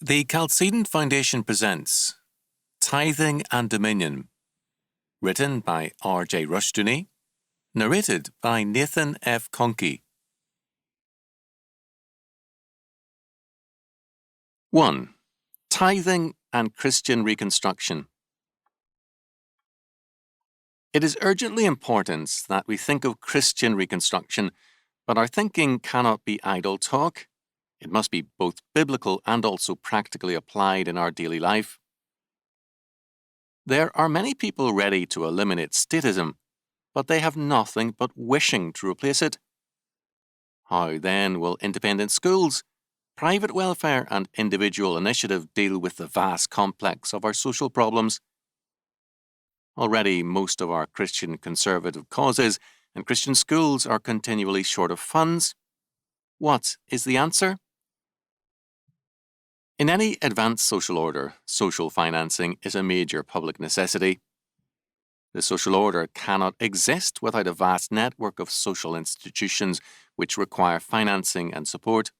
The Chalcedon Foundation presents Tithing and Dominion, written by R.J. Rushdoony, narrated by Nathan F. Conkey. 1. Tithing and Christian Reconstruction. It is urgently important that we think of Christian Reconstruction, but our thinking cannot be idle talk. It must be both biblical and also practically applied in our daily life. There are many people ready to eliminate statism, but they have nothing but wishing to replace it. How then will independent schools, private welfare and individual initiative deal with the vast complex of our social problems? Already most of our Christian conservative causes and Christian schools are continually short of funds. What is the answer? In any advanced social order, social financing is a major public necessity. The social order cannot exist without a vast network of social institutions which require financing and support.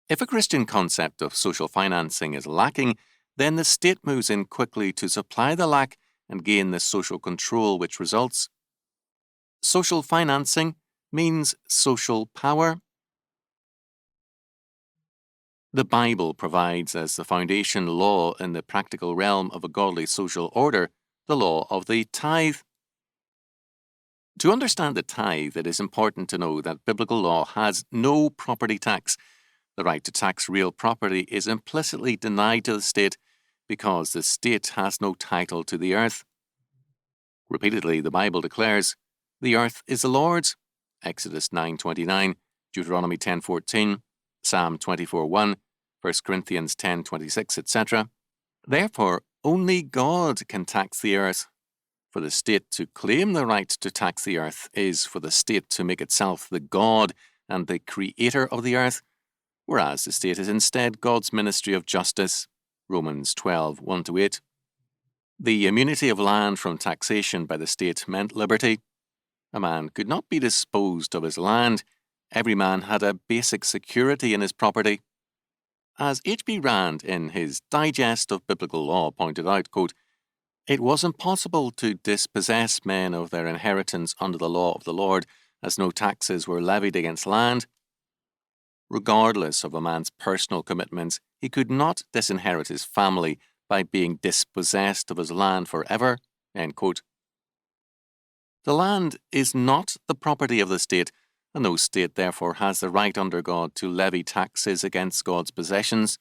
If a Christian concept of social financing is lacking, then the state moves in quickly to supply the lack and gain the social control which results. Social financing means social power. The Bible provides as the foundation law in the practical realm of a godly social order the law of the tithe. To understand the tithe, it is important to know that biblical law has no property tax. The right to tax real property is implicitly denied to the state because the state has no title to the earth. Repeatedly, the Bible declares, "The earth is the Lord's," Exodus 9:29, Deuteronomy 10:14, Psalm 24:1, 1 Corinthians 10:26, etc. Therefore, only God can tax the earth. For the state to claim the right to tax the earth is for the state to make itself the God and the creator of the earth, whereas the state is instead God's ministry of justice, Romans 12:1-8. The immunity of land from taxation by the state meant liberty. A man could not be disposed of his land. Every man had a basic security in his property. As H.B. Rand in his Digest of Biblical Law pointed out, quote, "It was impossible to dispossess men of their inheritance under the law of the Lord, as no taxes were levied against land. Regardless of a man's personal commitments, he could not disinherit his family by being dispossessed of his land forever." End quote. The land is not the property of the state, and no state therefore has the right under God to levy taxes against God's possessions.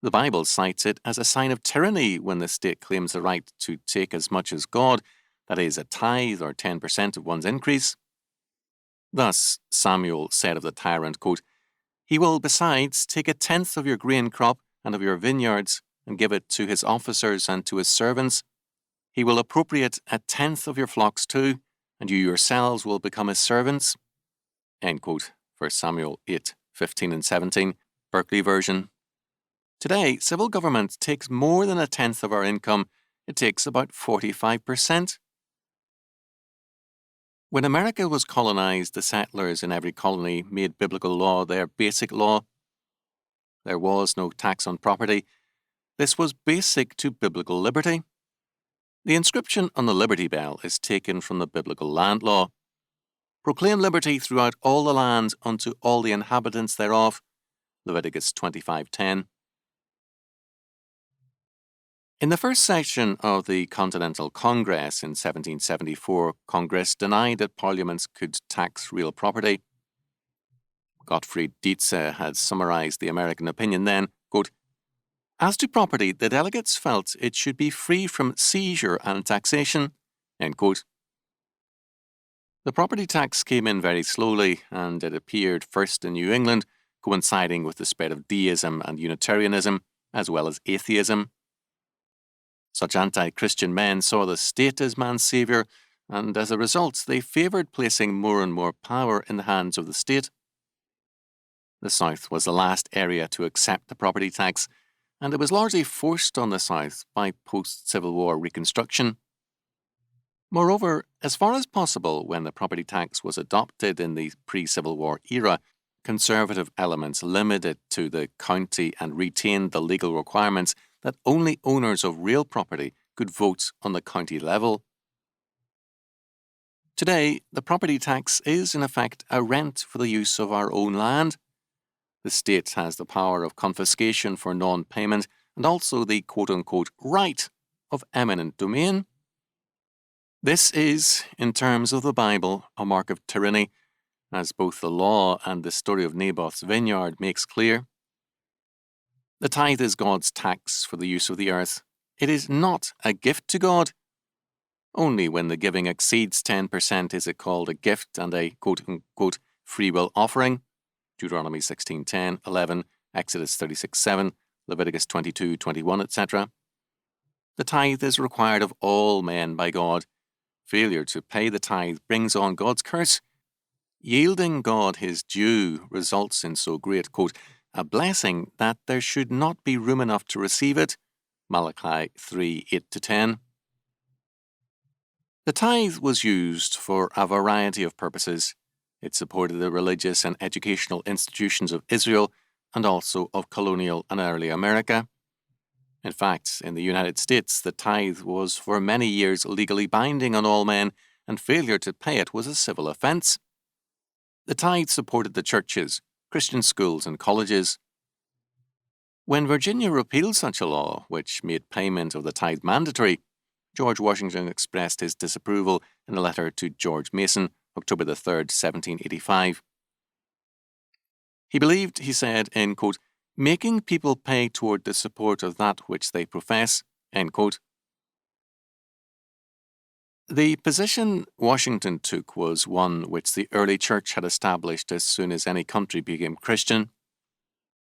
The Bible cites it as a sign of tyranny when the state claims the right to take as much as God, that is, a tithe or 10% of one's increase. Thus, Samuel said of the tyrant, quote, "He will besides take 1/10 of your grain crop and of your vineyards, and give it to his officers and to his servants. He will appropriate 1/10 of your flocks too, and you yourselves will become his servants." End quote. 1 Samuel 8:15 and 17, Berkeley version. Today, civil government takes more than 1/10 of our income. It takes about 45%. When America was colonized, the settlers in every colony made biblical law their basic law. There was no tax on property. This was basic to biblical liberty. The inscription on the Liberty Bell is taken from the biblical land law. "Proclaim liberty throughout all the land unto all the inhabitants thereof," Leviticus 25:10. In the first session of the Continental Congress in 1774, Congress denied that parliaments could tax real property. Gottfried Dietze had summarized the American opinion then, quote, "As to property, the delegates felt it should be free from seizure and taxation." End quote. The property tax came in very slowly, and it appeared first in New England, coinciding with the spread of deism and Unitarianism, as well as atheism. Such anti-Christian men saw the state as man's savior, and as a result, they favored placing more and more power in the hands of the state. The South was the last area to accept the property tax, and it was largely forced on the South by post-Civil War Reconstruction. Moreover, as far as possible, when the property tax was adopted in the pre-Civil War era, conservative elements limited to the county and retained the legal requirements that only owners of real property could vote on the county level. Today, the property tax is in effect a rent for the use of our own land. The state has the power of confiscation for non-payment and also the quote-unquote right of eminent domain. This is, in terms of the Bible, a mark of tyranny, as both the law and the story of Naboth's vineyard makes clear. The tithe is God's tax for the use of the earth. It is not a gift to God. Only when the giving exceeds 10% is it called a gift and a quote-unquote free will offering. Deuteronomy 16:10, 11, Exodus 36:7, Leviticus 22:21, etc. The tithe is required of all men by God. Failure to pay the tithe brings on God's curse. Yielding God his due results in so great, quote, a blessing that there should not be room enough to receive it. Malachi 3:8-10. The tithe was used for a variety of purposes. It supported the religious and educational institutions of Israel and also of colonial and early America. In fact, in the United States, the tithe was for many years legally binding on all men, and failure to pay it was a civil offense. The tithe supported the churches, Christian schools, and colleges. When Virginia repealed such a law, which made payment of the tithe mandatory, George Washington expressed his disapproval in a letter to George Mason, October 3rd, 1785. He believed, he said, in, quote, making people pay toward the support of that which they profess, end quote. The position Washington took was one which the early church had established as soon as any country became Christian.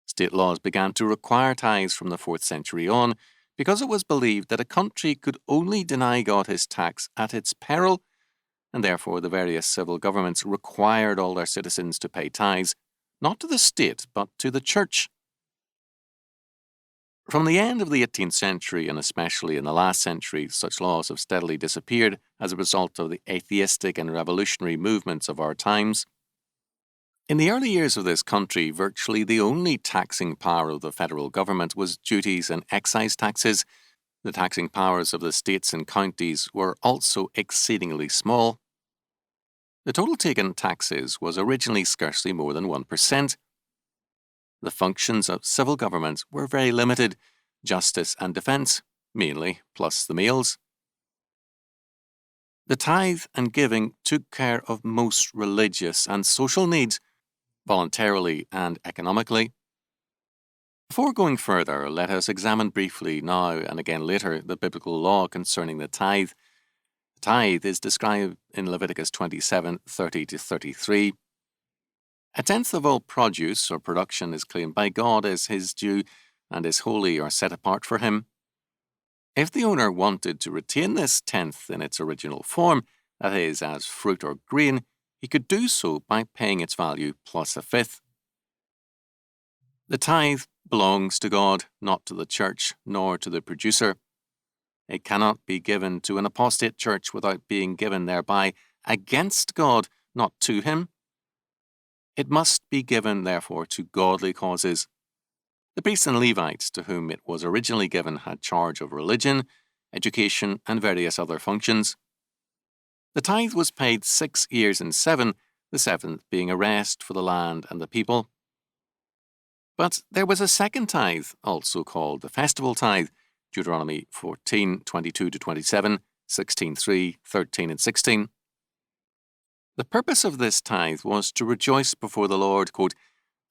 State laws began to require tithes from the 4th century on, because it was believed that a country could only deny God his tax at its peril, and therefore the various civil governments required all their citizens to pay tithes, not to the state, but to the church. From the end of the 18th century, and especially in the last century, such laws have steadily disappeared as a result of the atheistic and revolutionary movements of our times. In the early years of this country, virtually the only taxing power of the federal government was duties and excise taxes. The taxing powers of the states and counties were also exceedingly small. The total taken taxes was originally scarcely more than 1%. The functions of civil government were very limited, justice and defence, mainly, plus the meals. The tithe and giving took care of most religious and social needs, voluntarily and economically. Before going further, let us examine briefly now and again later the biblical law concerning the tithe. The tithe is described in Leviticus 27:30-33. A tenth of all produce or production is claimed by God as his due and is holy or set apart for him. If the owner wanted to retain this tenth in its original form, that is, as fruit or grain, he could do so by paying its value plus a fifth. The tithe belongs to God, not to the church, nor to the producer. It cannot be given to an apostate church without being given thereby against God, not to him. It must be given, therefore, to godly causes. The priests and Levites to whom it was originally given had charge of religion, education, and various other functions. The tithe was paid 6 years in 7, the 7th being a rest for the land and the people. But there was a second tithe, also called the festival tithe, Deuteronomy 14:22-27, 16:3, 13, and 16. The purpose of this tithe was to rejoice before the Lord, quote,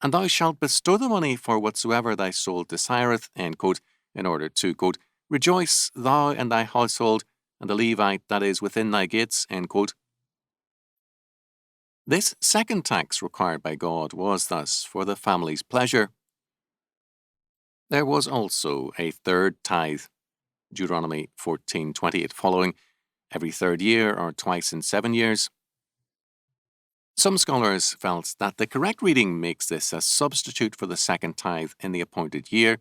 and thou shalt bestow the money for whatsoever thy soul desireth, end quote, in order to, quote, rejoice thou and thy household, and the Levite that is within thy gates, end quote. This second tax required by God was thus for the family's pleasure. There was also a third tithe, Deuteronomy 14:28 following, every 3rd year or twice in 7 years. Some scholars felt that the correct reading makes this a substitute for the second tithe in the appointed year.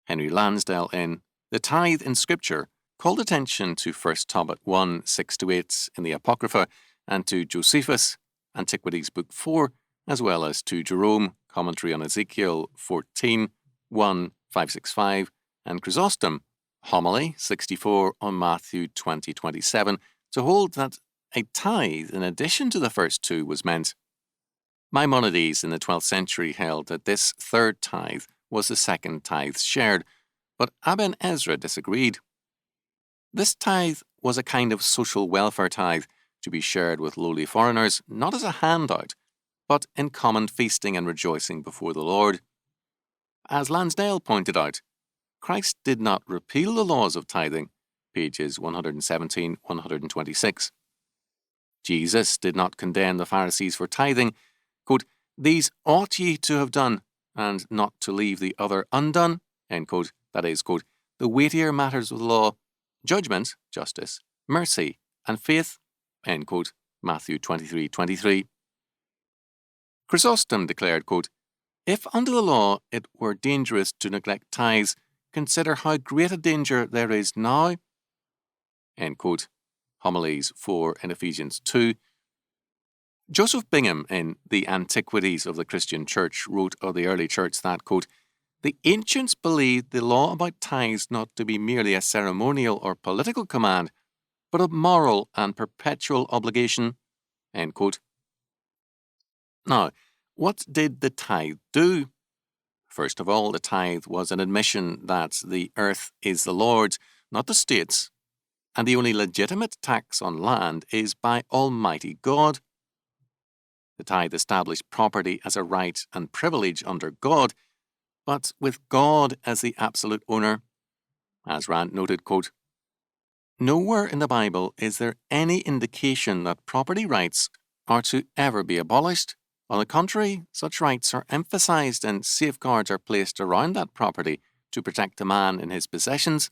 Henry Lansdale in The Tithe in Scripture called attention to 1 Tobit 1:6-8 in the Apocrypha and to Josephus, Antiquities Book 4, as well as to Jerome, commentary on Ezekiel 14, 1, 565, and Chrysostom, homily 64 on Matthew 20:27, to hold that a tithe in addition to the first two was meant. Maimonides in the 12th century held that this third tithe was the second tithe shared, but Aben Ezra disagreed. This tithe was a kind of social welfare tithe to be shared with lowly foreigners, not as a handout, but in common feasting and rejoicing before the Lord. As Lansdale pointed out, Christ did not repeal the laws of tithing, pages 117, 126. Jesus did not condemn the Pharisees for tithing, quote, "These ought ye to have done, and not to leave the other undone," end quote. That is, quote, "the weightier matters of the law, judgment, justice, mercy, and faith," end quote. Matthew 23:23. Chrysostom declared, quote, "If under the law it were dangerous to neglect tithes, consider how great a danger there is now," end quote. Homilies 4 in Ephesians 2. Joseph Bingham in The Antiquities of the Christian Church wrote of the early church that, quote, "The ancients believed the law about tithes not to be merely a ceremonial or political command, but a moral and perpetual obligation," end quote. Now, what did the tithe do? First of all, the tithe was an admission that the earth is the Lord's, not the state's, and the only legitimate tax on land is by Almighty God. The tithe established property as a right and privilege under God, but with God as the absolute owner. As Rand noted, quote, "Nowhere in the Bible is there any indication that property rights are to ever be abolished. On the contrary, such rights are emphasized and safeguards are placed around that property to protect the man in his possessions.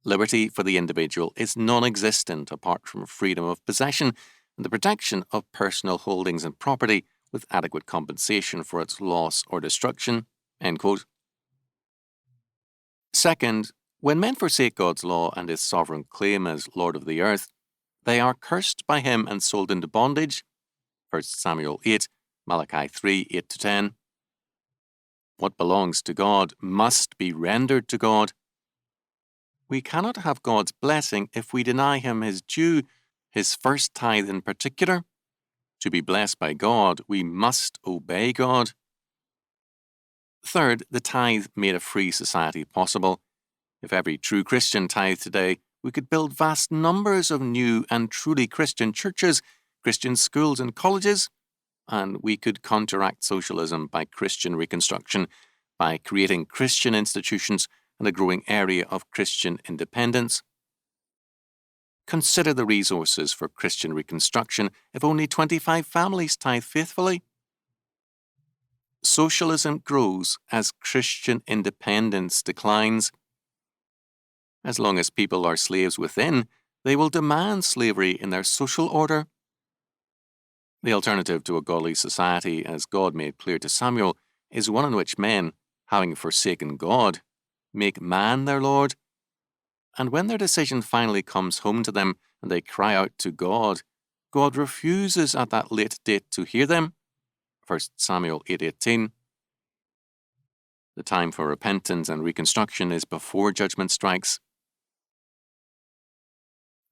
Liberty for the individual is non-existent apart from freedom of possession and the protection of personal holdings and property with adequate compensation for its loss or destruction," end quote. Second, when men forsake God's law and his sovereign claim as Lord of the earth, they are cursed by him and sold into bondage. 1 Samuel 8, Malachi 3, 8-10. What belongs to God must be rendered to God. We cannot have God's blessing if we deny him his due, his first tithe in particular. To be blessed by God, we must obey God. Third, the tithe made a free society possible. If every true Christian tithed today, we could build vast numbers of new and truly Christian churches, Christian schools and colleges, and we could counteract socialism by Christian Reconstruction, by creating Christian institutions and a growing area of Christian independence. Consider the resources for Christian Reconstruction if only 25 families tithe faithfully. Socialism grows as Christian independence declines. As long as people are slaves within, they will demand slavery in their social order. The alternative to a godly society, as God made clear to Samuel, is one in which men, having forsaken God, make man their Lord. And when their decision finally comes home to them and they cry out to God, God refuses at that late date to hear them. 1 Samuel 8:18. The time for repentance and reconstruction is before judgment strikes.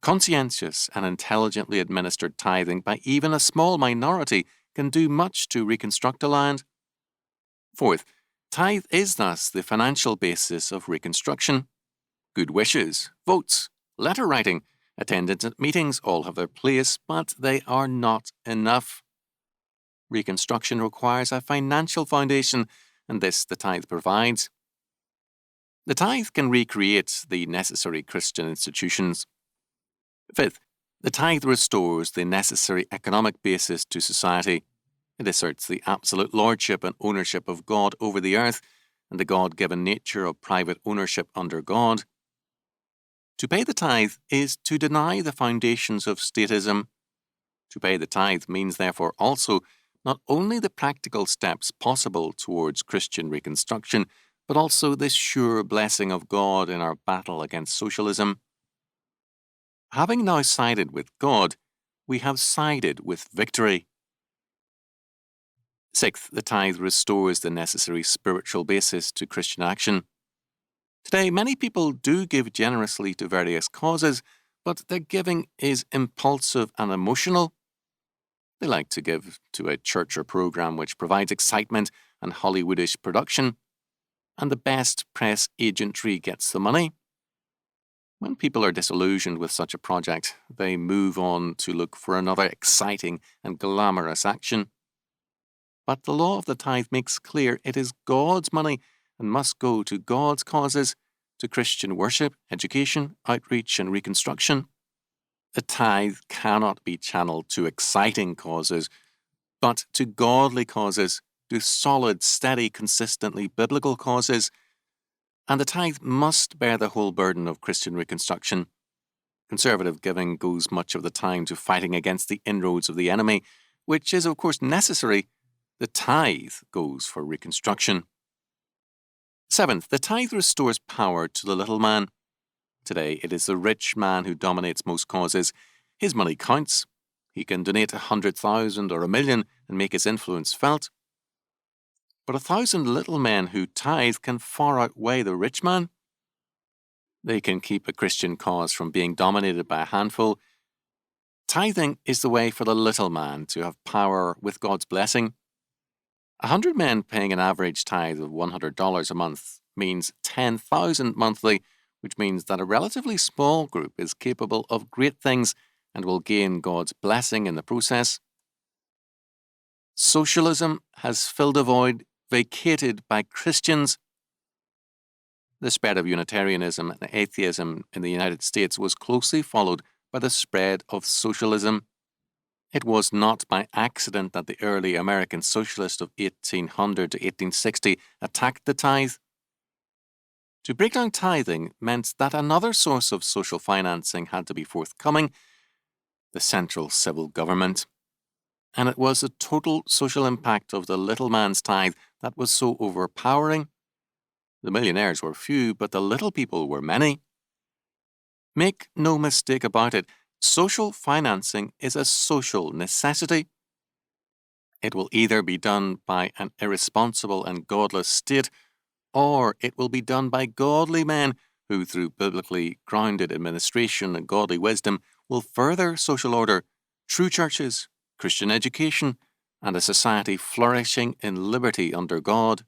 Conscientious and intelligently administered tithing by even a small minority can do much to reconstruct a land. Fourth, tithe is thus the financial basis of reconstruction. Good wishes, votes, letter writing, attendance at meetings all have their place, but they are not enough. Reconstruction requires a financial foundation, and this the tithe provides. The tithe can recreate the necessary Christian institutions. Fifth, the tithe restores the necessary economic basis to society. It asserts the absolute lordship and ownership of God over the earth and the God-given nature of private ownership under God. To pay the tithe is to deny the foundations of statism. To pay the tithe means therefore also not only the practical steps possible towards Christian reconstruction, but also the sure blessing of God in our battle against socialism. Having now sided with God, we have sided with victory. Sixth, the tithe restores the necessary spiritual basis to Christian action. Today, many people do give generously to various causes, but their giving is impulsive and emotional. They like to give to a church or program which provides excitement and Hollywoodish production, and the best press agentry gets the money. When people are disillusioned with such a project, they move on to look for another exciting and glamorous action. But the law of the tithe makes clear it is God's money and must go to God's causes, to Christian worship, education, outreach, and reconstruction. The tithe cannot be channeled to exciting causes, but to godly causes, to solid, steady, consistently biblical causes. And the tithe must bear the whole burden of Christian reconstruction. Conservative giving goes much of the time to fighting against the inroads of the enemy, which is, of course, necessary. The tithe goes for reconstruction. Seventh, the tithe restores power to the little man. Today, it is the rich man who dominates most causes. His money counts. He can donate 100,000 or 1,000,000 and make his influence felt. But 1,000 little men who tithe can far outweigh the rich man. They can keep a Christian cause from being dominated by a handful. Tithing is the way for the little man to have power with God's blessing. 100 men paying an average tithe of $100 a month means 10,000 monthly, which means that a relatively small group is capable of great things and will gain God's blessing in the process. Socialism has filled a void vacated by Christians. The spread of Unitarianism and atheism in the United States was closely followed by the spread of socialism. It was not by accident that the early American socialists of 1800 to 1860 attacked the tithe. To break down tithing meant that another source of social financing had to be forthcoming, the central civil government. And it was the total social impact of the little man's tithe that was so overpowering. The millionaires were few, but the little people were many. Make no mistake about it, social financing is a social necessity. It will either be done by an irresponsible and godless state, or it will be done by godly men who, through biblically grounded administration and godly wisdom, will further social order, true churches, Christian education, and a society flourishing in liberty under God.